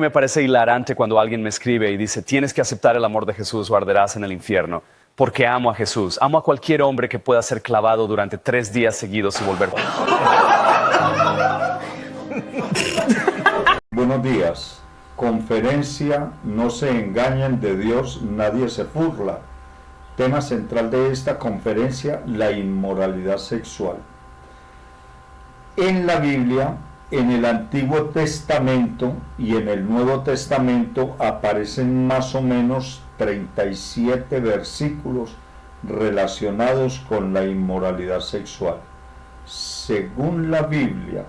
Me parece hilarante cuando alguien me escribe y dice, tienes que aceptar el amor de Jesús o arderás en el infierno. Porque amo a Jesús. Amo a cualquier hombre que pueda ser clavado durante 3 días seguidos y volver. Buenos días. Conferencia: no se engañen de Dios, nadie se burla. Tema central de esta conferencia: la inmoralidad sexual. En la Biblia, en el Antiguo Testamento y en el Nuevo Testamento aparecen más o menos 37 versículos relacionados con la inmoralidad sexual. Según la Biblia,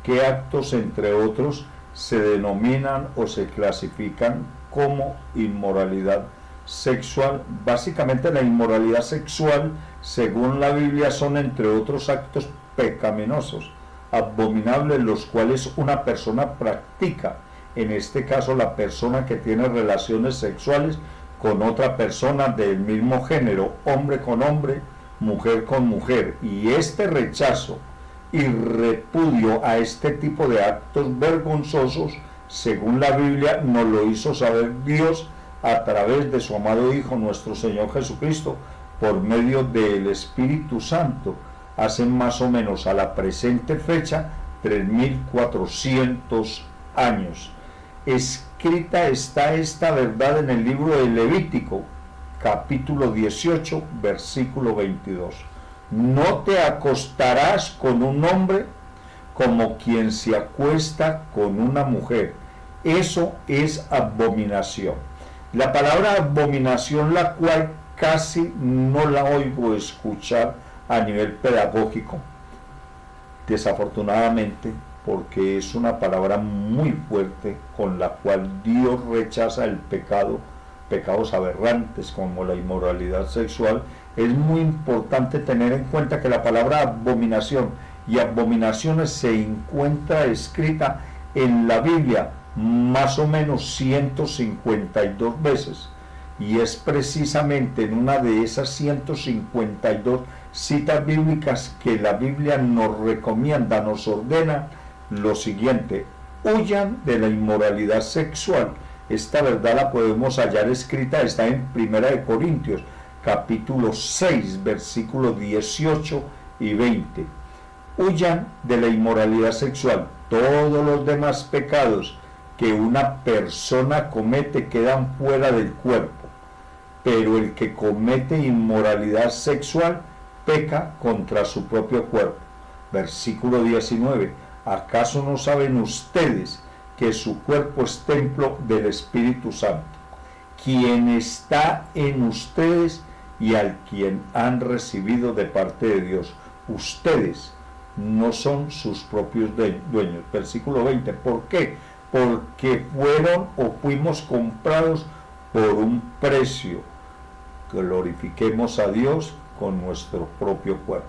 ¿qué actos, entre otros, se denominan o se clasifican como inmoralidad sexual? Básicamente, la inmoralidad sexual, según la Biblia, son, entre otros, actos pecaminosos, abominables, los cuales una persona practica. En este caso, la persona que tiene relaciones sexuales con otra persona del mismo género, hombre con hombre, mujer con mujer. Y este rechazo y repudio a este tipo de actos vergonzosos, según la Biblia, nos lo hizo saber Dios a través de su amado Hijo, nuestro Señor Jesucristo, por medio del Espíritu Santo, hace más o menos a la presente fecha 3400 años. Escrita está esta verdad en el libro de Levítico, capítulo 18, versículo 22. No te acostarás con un hombre como quien se acuesta con una mujer. Eso es abominación. La palabra abominación, la cual casi no la oigo escuchar a nivel pedagógico, desafortunadamente, porque es una palabra muy fuerte con la cual Dios rechaza el pecado, pecados aberrantes como la inmoralidad sexual. Es muy importante tener en cuenta que la palabra abominación y abominaciones se encuentra escrita en la Biblia más o menos 152 veces, y es precisamente en una de esas 152 citas bíblicas que la Biblia nos recomienda, nos ordena lo siguiente: huyan de la inmoralidad sexual. Esta verdad la podemos hallar escrita, está en 1 Corintios, capítulo 6, versículos 18 y 20. Huyan de la inmoralidad sexual. Todos los demás pecados que una persona comete quedan fuera del cuerpo, pero el que comete inmoralidad sexual peca contra su propio cuerpo. Versículo 19. ¿Acaso no saben ustedes que su cuerpo es templo del Espíritu Santo, quien está en ustedes y al quien han recibido de parte de Dios? Ustedes no son sus propios dueños. Versículo 20. ¿Por qué? Porque fueron o fuimos comprados por un precio. Glorifiquemos a Dios con nuestro propio cuerpo.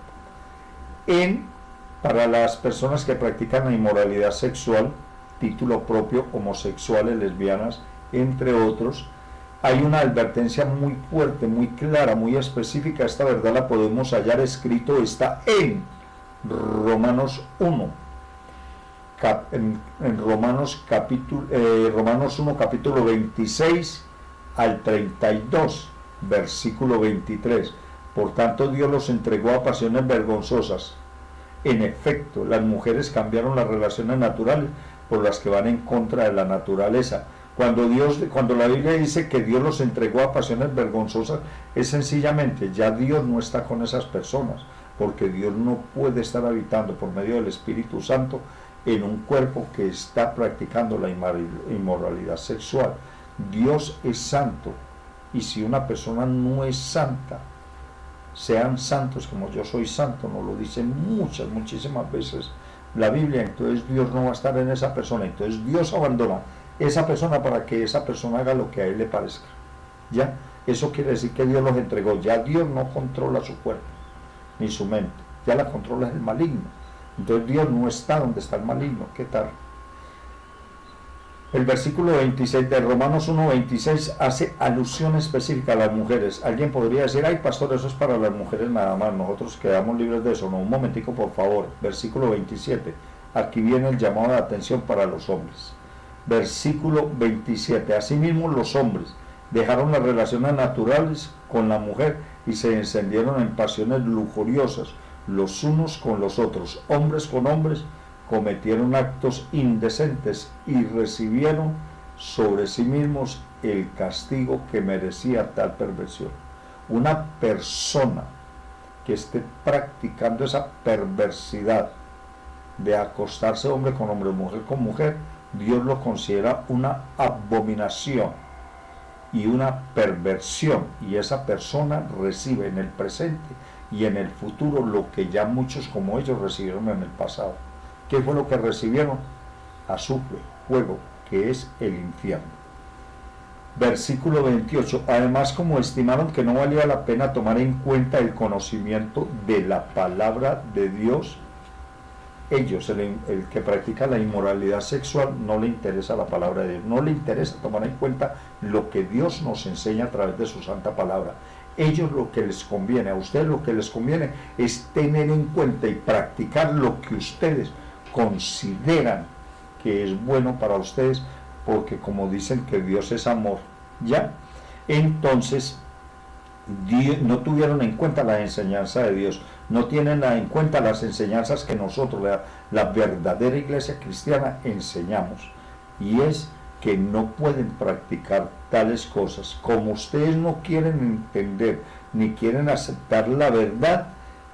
Para las personas que practican la inmoralidad sexual, título propio: homosexuales, lesbianas, entre otros, hay una advertencia muy fuerte, muy clara, muy específica. Esta verdad la podemos hallar escrito, está en Romanos 1, Romanos 1, capítulo 26 al 32, versículo 23. Por tanto, Dios los entregó a pasiones vergonzosas. En efecto, las mujeres cambiaron las relaciones naturales por las que van en contra de la naturaleza. Cuando la Biblia dice que Dios los entregó a pasiones vergonzosas, es sencillamente, ya Dios no está con esas personas, porque Dios no puede estar habitando por medio del Espíritu Santo en un cuerpo que está practicando la inmoralidad sexual. Dios es santo, y si una persona no es santa, sean santos como yo soy santo, nos lo dice muchísimas veces la Biblia, entonces Dios no va a estar en esa persona. Entonces Dios abandona esa persona para que esa persona haga lo que a él le parezca. ¿Ya? Eso quiere decir que Dios los entregó. Ya Dios no controla su cuerpo ni su mente, ya la controla el maligno. Entonces Dios no está donde está el maligno. ¿Qué tal? El versículo 26 de Romanos 1:26 hace alusión específica a las mujeres. Alguien podría decir: ay, pastor, eso es para las mujeres nada más, nosotros quedamos libres de eso. No, un momentico, por favor. Versículo 27. Aquí viene el llamado de atención para los hombres. Versículo 27. Asimismo los hombres dejaron las relaciones naturales con la mujer y se encendieron en pasiones lujuriosas los unos con los otros. Hombres con hombres cometieron actos indecentes y recibieron sobre sí mismos el castigo que merecía tal perversión. Una persona que esté practicando esa perversidad de acostarse hombre con hombre, mujer con mujer, Dios lo considera una abominación y una perversión, y esa persona recibe en el presente y en el futuro lo que ya muchos como ellos recibieron en el pasado. ¿Qué fue lo que recibieron? Azufre, fuego, que es el infierno. Versículo 28. Además, como estimaron que no valía la pena tomar en cuenta el conocimiento de la palabra de Dios, ellos, el que practica la inmoralidad sexual, no le interesa la palabra de Dios, no le interesa tomar en cuenta lo que Dios nos enseña a través de su santa palabra. Ellos lo que les conviene, a ustedes lo que les conviene es tener en cuenta y practicar lo que ustedes consideran que es bueno para ustedes, porque como dicen que Dios es amor, ¿ya? Entonces, no tuvieron en cuenta la enseñanza de Dios, no tienen en cuenta las enseñanzas que nosotros, la verdadera iglesia cristiana, enseñamos, y es que no pueden practicar tales cosas. Como ustedes no quieren entender ni quieren aceptar la verdad,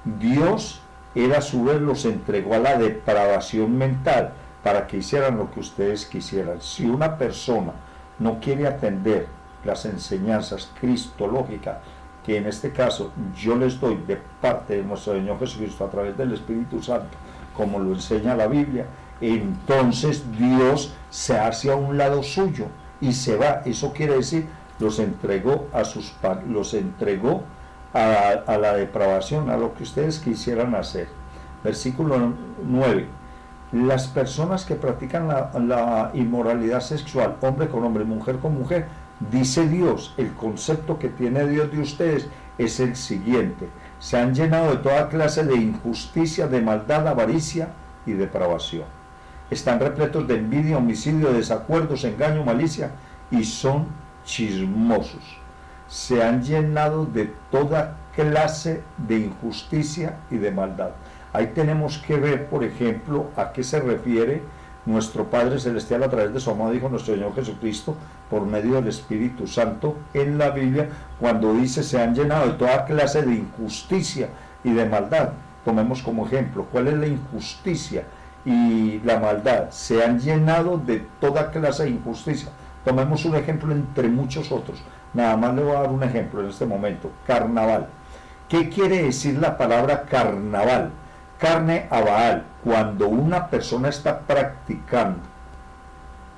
Dios, él a su vez los entregó a la depravación mental para que hicieran lo que ustedes quisieran. Si una persona no quiere atender las enseñanzas cristológicas, que en este caso yo les doy de parte de nuestro Señor Jesucristo a través del Espíritu Santo, como lo enseña la Biblia, entonces Dios se hace a un lado suyo y se va. Eso quiere decir, los entregó a la depravación, a lo que ustedes quisieran hacer. Versículo 9. Las personas que practican la inmoralidad sexual, hombre con hombre, mujer con mujer, dice Dios, el concepto que tiene Dios de ustedes es el siguiente: se han llenado de toda clase de injusticia, de maldad, avaricia y depravación. Están repletos de envidia, homicidio, desacuerdos, engaño, malicia, y son chismosos. Se han llenado de toda clase de injusticia y de maldad. Ahí tenemos que ver, por ejemplo, a qué se refiere nuestro Padre Celestial a través de su amado Hijo, nuestro Señor Jesucristo, por medio del Espíritu Santo en la Biblia, cuando dice se han llenado de toda clase de injusticia y de maldad. Tomemos como ejemplo, ¿cuál es la injusticia y la maldad? Se han llenado de toda clase de injusticia. Tomemos un ejemplo entre muchos otros. Nada más le voy a dar un ejemplo en este momento. Carnaval. ¿Qué quiere decir la palabra carnaval? Carne a Baal. Cuando una persona está practicando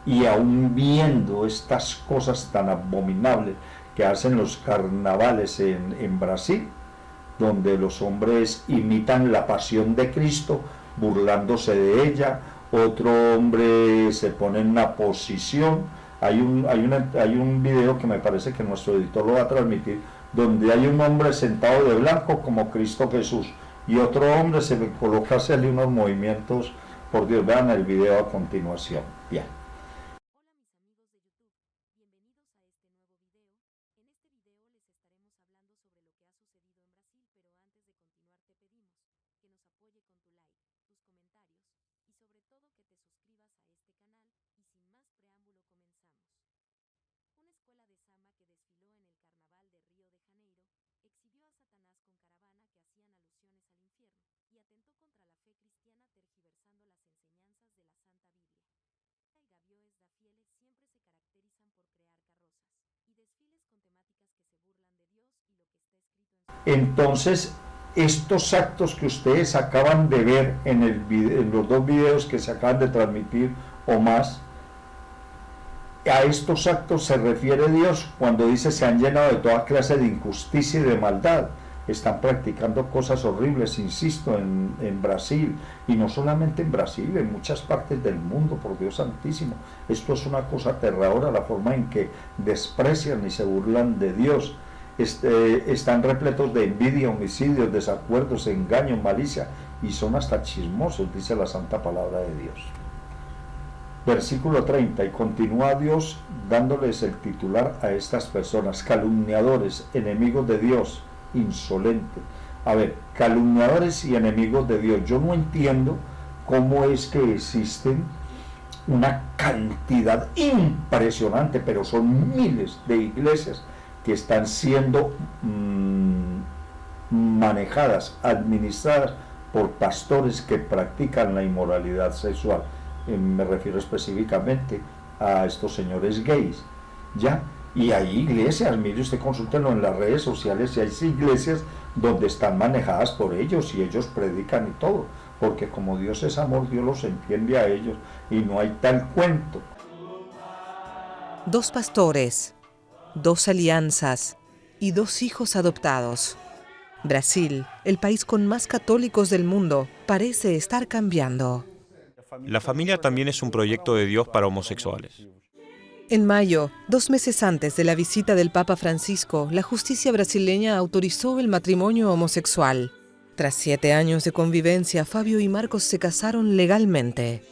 y aún viendo estas cosas tan abominables que hacen los carnavales en Brasil, donde los hombres imitan la pasión de Cristo burlándose de ella, otro hombre se pone en una posición. Hay un video que me parece que nuestro editor lo va a transmitir, donde hay un hombre sentado de blanco como Cristo Jesús, y otro hombre se le coloca a hacerle unos movimientos. Por Dios, vean el video a continuación. Bien. Entonces, estos actos que ustedes acaban de ver en los dos videos que se acaban de transmitir o más, a estos actos se refiere Dios cuando dice se han llenado de toda clase de injusticia y de maldad. Están practicando cosas horribles, insisto, en Brasil, y no solamente en Brasil, en muchas partes del mundo, por Dios santísimo. Esto es una cosa aterradora, la forma en que desprecian y se burlan de Dios. Están repletos de envidia, homicidios, desacuerdos, engaños, malicia, y son hasta chismosos, dice la santa palabra de Dios. Versículo 30, y continúa Dios dándoles el titular a estas personas: calumniadores, enemigos de Dios, insolentes. A ver, calumniadores y enemigos de Dios. Yo no entiendo cómo es que existen una cantidad impresionante, pero son miles de iglesias que están siendo manejadas, administradas por pastores que practican la inmoralidad sexual. Me refiero específicamente a estos señores gays, ¿ya? Y hay iglesias, mire usted, consúltenlo en las redes sociales, y hay iglesias donde están manejadas por ellos y ellos predican y todo, porque como Dios es amor, Dios los entiende a ellos y no hay tal cuento. 2 pastores, 2 alianzas y 2 hijos adoptados. Brasil, el país con más católicos del mundo, parece estar cambiando. La familia también es un proyecto de Dios para homosexuales. En mayo, 2 meses antes de la visita del Papa Francisco, la justicia brasileña autorizó el matrimonio homosexual. Tras 7 años de convivencia, Fabio y Marcos se casaron legalmente.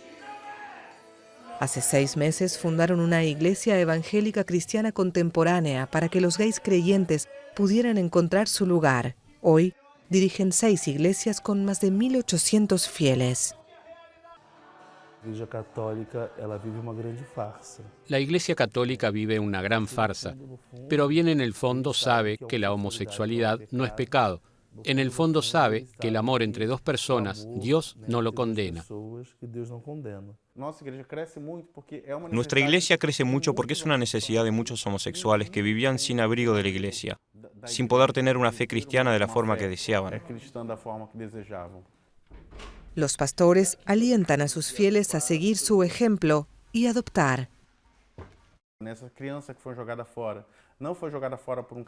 Hace 6 meses fundaron una iglesia evangélica cristiana contemporánea para que los gays creyentes pudieran encontrar su lugar. Hoy dirigen 6 iglesias con más de 1.800 fieles. La Iglesia Católica vive una gran farsa, pero bien en el fondo sabe que la homosexualidad no es pecado. En el fondo sabe que el amor entre 2 personas, Dios no lo condena. Nuestra iglesia crece mucho porque es una necesidad de muchos homosexuales que vivían sin abrigo de la iglesia, sin poder tener una fe cristiana de la forma que deseaban. Los pastores alientan a sus fieles a seguir su ejemplo y adoptar.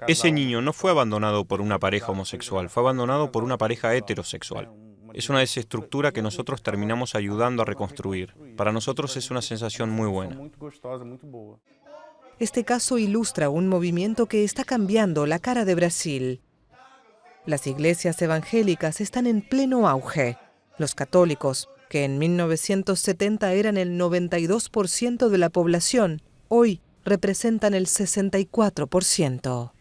Ese niño no fue abandonado por una pareja homosexual, fue abandonado por una pareja heterosexual. Es una desestructura que nosotros terminamos ayudando a reconstruir. Para nosotros es una sensación muy buena. Este caso ilustra un movimiento que está cambiando la cara de Brasil. Las iglesias evangélicas están en pleno auge. Los católicos, que en 1970 eran el 92% de la población, hoy representan el 64%.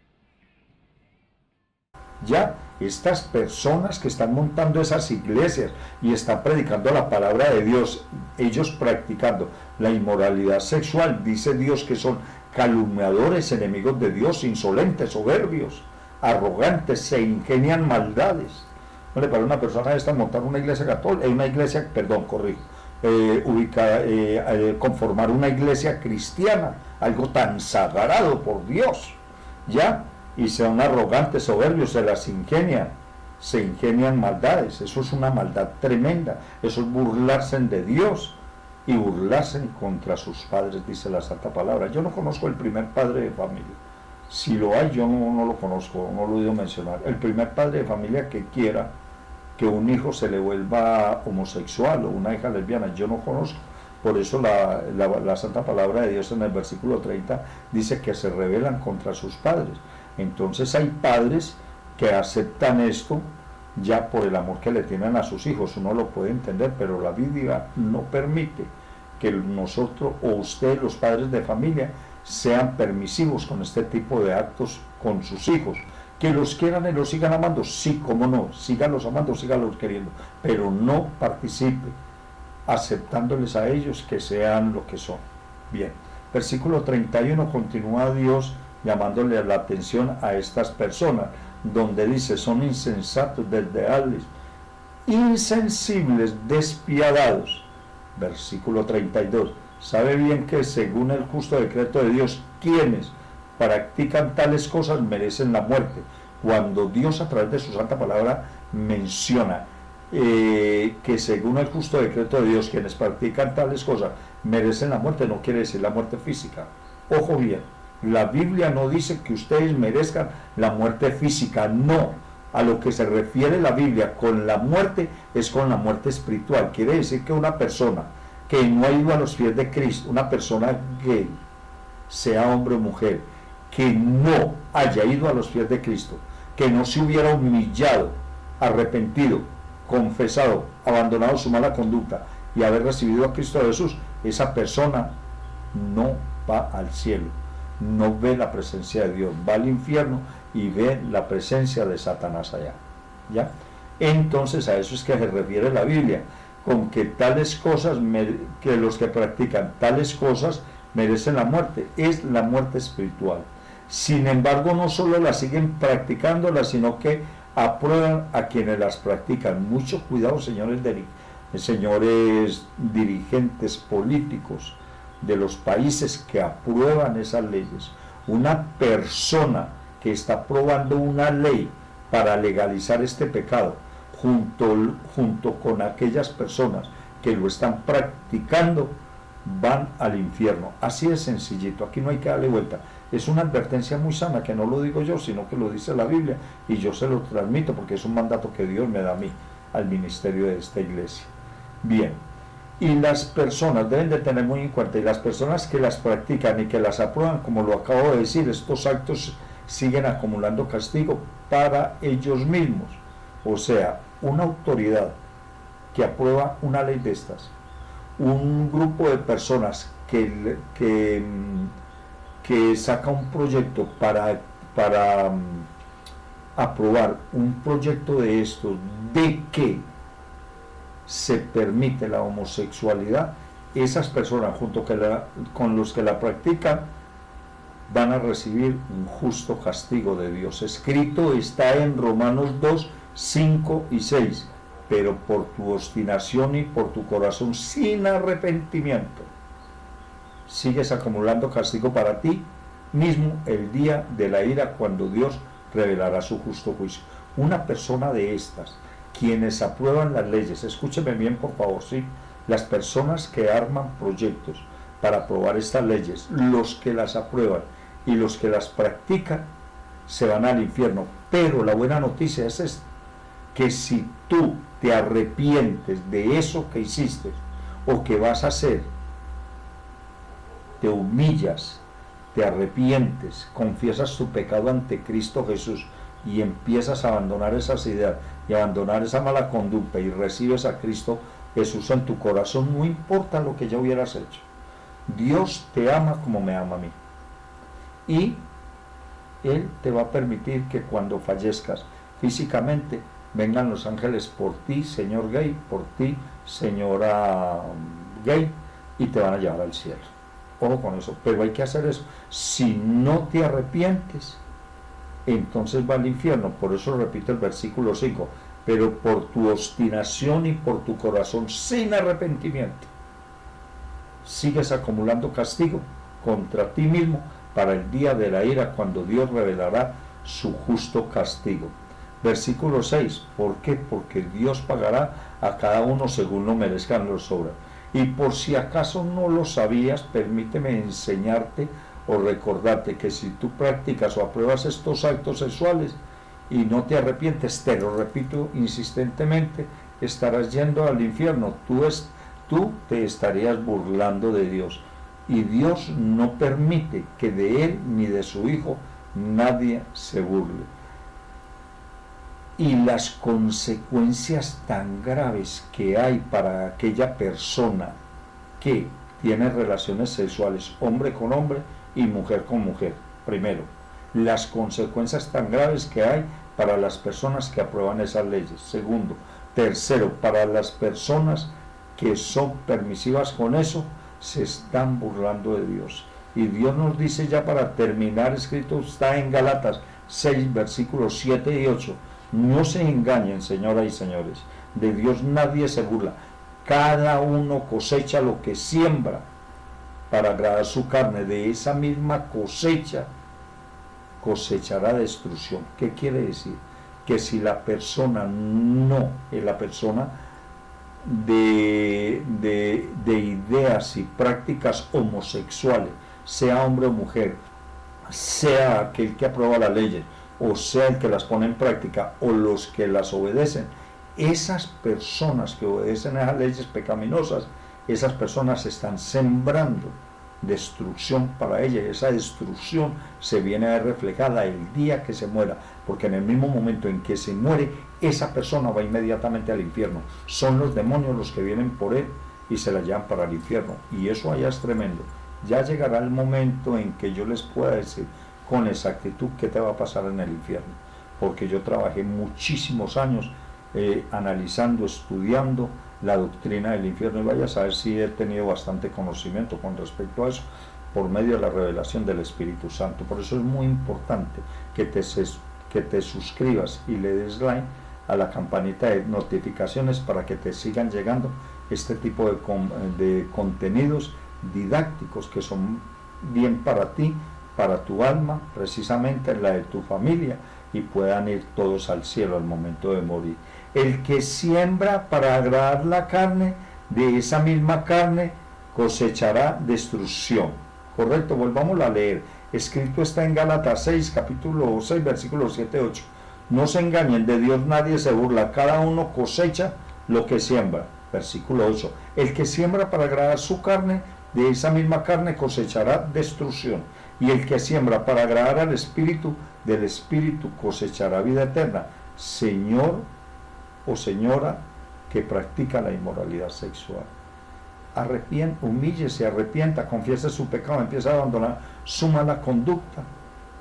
Ya, estas personas que están montando esas iglesias y están predicando la palabra de Dios, ellos practicando la inmoralidad sexual, dice Dios que son calumniadores, enemigos de Dios, insolentes, soberbios, arrogantes, se ingenian maldades. No le parece a una persona esta montar una iglesia católica, conformar una iglesia cristiana, algo tan sagrado por Dios, ¿ya? Y sean arrogantes, soberbios, se ingenian maldades. Eso es una maldad tremenda, eso es burlarse de Dios y burlarse contra sus padres, dice la Santa Palabra. Yo no conozco el primer padre de familia, si lo hay yo no lo conozco, no lo he oído mencionar. El primer padre de familia que quiera que un hijo se le vuelva homosexual o una hija lesbiana, yo no conozco. Por eso la Santa Palabra de Dios en el versículo 30 dice que se rebelan contra sus padres. Entonces hay padres que aceptan esto ya por el amor que le tienen a sus hijos. Uno lo puede entender, pero la Biblia no permite que nosotros o ustedes, los padres de familia, sean permisivos con este tipo de actos con sus hijos. Que los quieran y los sigan amando, sí, cómo no, síganlos amando, síganlos queriendo, pero no participe aceptándoles a ellos que sean lo que son. Bien, versículo 31 continúa Dios llamándole la atención a estas personas, donde dice: son insensatos, desleales, insensibles, despiadados. Versículo 32, sabe bien que según el justo decreto de Dios, quienes practican tales cosas merecen la muerte. Cuando Dios a través de su santa palabra menciona que según el justo decreto de Dios quienes practican tales cosas merecen la muerte, no quiere decir la muerte física. Ojo bien, la Biblia no dice que ustedes merezcan la muerte física, no. A lo que se refiere la Biblia con la muerte es con la muerte espiritual. Quiere decir que una persona que no ha ido a los pies de Cristo, una persona gay, sea hombre o mujer, que no haya ido a los pies de Cristo, que no se hubiera humillado, arrepentido, confesado, abandonado su mala conducta y haber recibido a Cristo Jesús, esa persona no va al cielo, no ve la presencia de Dios, va al infierno y ve la presencia de Satanás allá, ¿ya? Entonces a eso es que se refiere la Biblia, con que tales cosas, que los que practican tales cosas merecen la muerte, es la muerte espiritual. Sin embargo, no solo las siguen practicándolas, sino que aprueban a quienes las practican. Mucho cuidado, señores dirigentes políticos de los países que aprueban esas leyes. Una persona que está aprobando una ley para legalizar este pecado, junto con aquellas personas que lo están practicando, van al infierno. Así de sencillito, aquí no hay que darle vuelta. Es una advertencia muy sana, que no lo digo yo, sino que lo dice la Biblia, y yo se lo transmito porque es un mandato que Dios me da a mí, al ministerio de esta iglesia. Bien, y las personas deben de tener muy en cuenta, y las personas que las practican y que las aprueban, como lo acabo de decir, estos actos siguen acumulando castigo para ellos mismos. O sea, una autoridad que aprueba una ley de estas, un grupo de personas que saca un proyecto para aprobar un proyecto de estos, de que se permite la homosexualidad, esas personas junto con los que la practican van a recibir un justo castigo de Dios. Escrito está en Romanos 2, 5 y 6, pero por tu obstinación y por tu corazón sin arrepentimiento, sigues acumulando castigo para ti mismo el día de la ira, cuando Dios revelará su justo juicio. Una persona de estas, quienes aprueban las leyes, escúcheme bien por favor, ¿sí? Las personas que arman proyectos para aprobar estas leyes, los que las aprueban y los que las practican, se van al infierno. Pero la buena noticia es esta, que si tú te arrepientes de eso que hiciste o que vas a hacer, te humillas, te arrepientes, confiesas tu pecado ante Cristo Jesús y empiezas a abandonar esas ideas y abandonar esa mala conducta y recibes a Cristo Jesús en tu corazón, no importa lo que ya hubieras hecho. Dios te ama como me ama a mí. Y Él te va a permitir que cuando fallezcas físicamente, vengan los ángeles por ti, señor gay, por ti, señora gay, y te van a llevar al cielo. Ojo con eso, pero hay que hacer eso. Si no te arrepientes, entonces va al infierno. Por eso repito el versículo 5, pero por tu obstinación y por tu corazón sin arrepentimiento, sigues acumulando castigo contra ti mismo para el día de la ira, cuando Dios revelará su justo castigo. Versículo 6, ¿por qué? Porque Dios pagará a cada uno según lo merezcan los obras. Y por si acaso no lo sabías, permíteme enseñarte o recordarte que si tú practicas o apruebas estos actos sexuales y no te arrepientes, te lo repito insistentemente, estarás yendo al infierno. Tú te estarías burlando de Dios. Y Dios no permite que de Él ni de su Hijo nadie se burle. Y las consecuencias tan graves que hay para aquella persona que tiene relaciones sexuales, hombre con hombre y mujer con mujer. Primero, las consecuencias tan graves que hay para las personas que aprueban esas leyes. Segundo, tercero, para las personas que son permisivas con eso, se están burlando de Dios. Y Dios nos dice, ya para terminar, escrito está en Gálatas 6, versículos 7 y 8, no se engañen, señoras y señores, de Dios nadie se burla. Cada uno cosecha lo que siembra para agradar su carne. De esa misma cosecha cosechará destrucción. ¿Qué quiere decir? Que si la persona no es la persona de ideas y prácticas homosexuales, sea hombre o mujer, sea aquel que aprueba las leyes, o sea el que las pone en práctica, o los que las obedecen, esas personas que obedecen a esas leyes pecaminosas, esas personas están sembrando destrucción para ella, y esa destrucción se viene a ver reflejada el día que se muera, porque en el mismo momento en que se muere, esa persona va inmediatamente al infierno. Son los demonios los que vienen por él y se la llevan para el infierno. Y eso allá es tremendo. Ya llegará el momento en que yo les pueda decir con exactitud qué te va a pasar en el infierno, porque yo trabajé muchísimos años analizando, estudiando la doctrina del infierno, y vaya a saber si he tenido bastante conocimiento con respecto a eso por medio de la revelación del Espíritu Santo. Por eso es muy importante que te suscribas y le des like a la campanita de notificaciones para que te sigan llegando este tipo de contenidos didácticos que son bien para ti, para tu alma, precisamente la de tu familia, y puedan ir todos al cielo al momento de morir. El que siembra para agradar la carne, de esa misma carne cosechará destrucción. Correcto, volvamos a leer. Escrito está en Gálatas 6, capítulo 6, versículos 7 y 8. No se engañen, de Dios nadie se burla, cada uno cosecha lo que siembra. Versículo 8. El que siembra para agradar su carne, de esa misma carne cosechará destrucción. Y el que siembra para agradar al Espíritu, del Espíritu cosechará vida eterna. Señor o señora que practica la inmoralidad sexual, humíllese, arrepienta, confiese su pecado, empieza a abandonar su mala conducta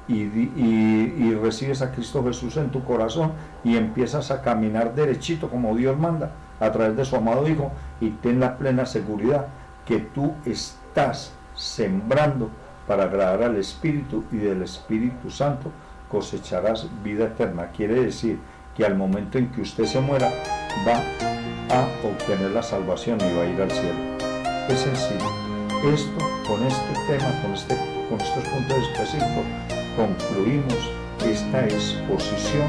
y recibes a Cristo Jesús en tu corazón y empiezas a caminar derechito como Dios manda a través de su amado Hijo, y ten la plena seguridad que tú estás sembrando para agradar al Espíritu, y del Espíritu Santo cosecharás vida eterna. Quiere decir que al momento en que usted se muera va a obtener la salvación y va a ir al cielo. Es sencillo. Esto, con este tema, con estos puntos específicos, concluimos esta exposición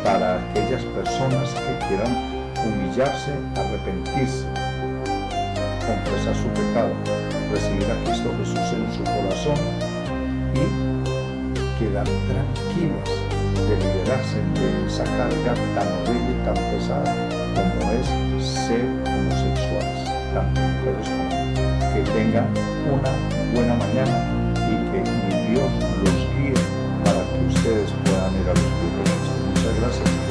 para aquellas personas que quieran humillarse, arrepentirse, confesar su pecado, recibir a Cristo Jesús en su corazón y quedar tranquilos de liberarse de esa carga tan horrible y tan pesada como es ser homosexuales, tanto mujeres como hombres. Que tengan una buena mañana y que mi Dios los guíe para que ustedes puedan ir a los pies de Cristo. Muchas gracias.